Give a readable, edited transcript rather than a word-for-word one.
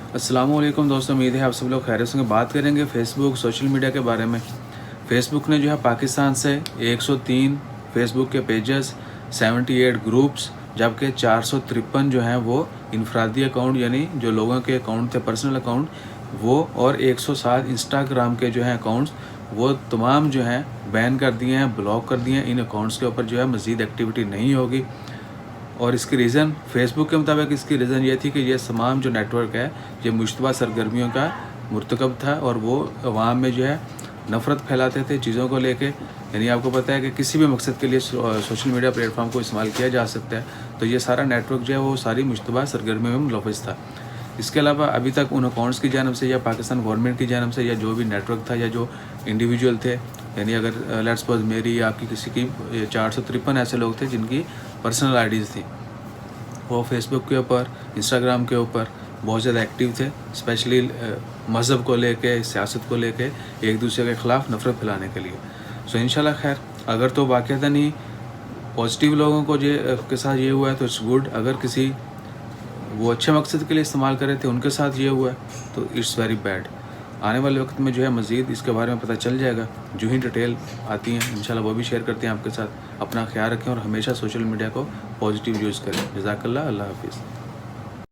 अस्सलाम वालेकुम दोस्तों, उम्मीद है आप सब लोग खैरियत से। बात करेंगे फेसबुक सोशल मीडिया के बारे में। फेसबुक ने जो है पाकिस्तान से 103 फेसबुक के पेजेस, 78 ग्रुप्स, जबकि 453 जो हैं वो इनफरादी अकाउंट यानी जो लोगों के अकाउंट थे, पर्सनल अकाउंट वो, और 107 इंस्टाग्राम के जो हैं अकाउंट्स वो तमाम जो हैं बैन कर दिए हैं, ब्लॉक कर दिए हैं। इन अकाउंट्स के ऊपर जो है मज़ीद एक्टिविटी नहीं होगी। और इसकी रीज़न फेसबुक के मुताबिक इसकी रीज़न ये थी कि ये तमाम जो नेटवर्क है ये मुश्तबा सरगर्मियों का मुर्तकब था और वो अवाम में जो है नफ़रत फैलाते थे चीज़ों को लेके। यानी आपको पता है कि किसी भी मकसद के लिए सोशल मीडिया प्लेटफॉर्म को इस्तेमाल किया जा सकता है, तो ये सारा नेटवर्क जो है वो सारी मुश्तबा सरगर्मियों में मुलव्वस था। इसके अलावा अभी तक उन अकाउंट्स की जानब से या पाकिस्तान गवर्नमेंट की जानब से या जो भी नेटवर्क था या जो इंडिविजुअल थे, यानी अगर लेट्स सपोज मेरी या आपकी किसी की 453 ऐसे लोग थे जिनकी पर्सनल आईडीज़ थी, वो फेसबुक के ऊपर, इंस्टाग्राम के ऊपर बहुत ज़्यादा एक्टिव थे, स्पेशली मज़हब को लेके, सियासत को लेके, एक दूसरे के ख़िलाफ़ नफ़रत फैलाने के लिए। सो इंशाल्लाह खैर, अगर तो वाक़ईतन ही पॉजिटिव लोगों को के साथ ये हुआ है तो इट्स गुड। अगर किसी वो अच्छे मकसद के लिए इस्तेमाल कर रहे थे उनके साथ ये हुआ है तो इट्स वेरी बैड। आने वाले वक्त में जो है मज़ीद इसके बारे में पता चल जाएगा, जो ही डिटेल आती हैं इंशाल्लाह वो भी शेयर करते हैं आपके साथ। अपना ख्याल रखें और हमेशा सोशल मीडिया को पॉजिटिव यूज़ करें। जज़ाकल्लाह, अल्लाह हाफ़िज़।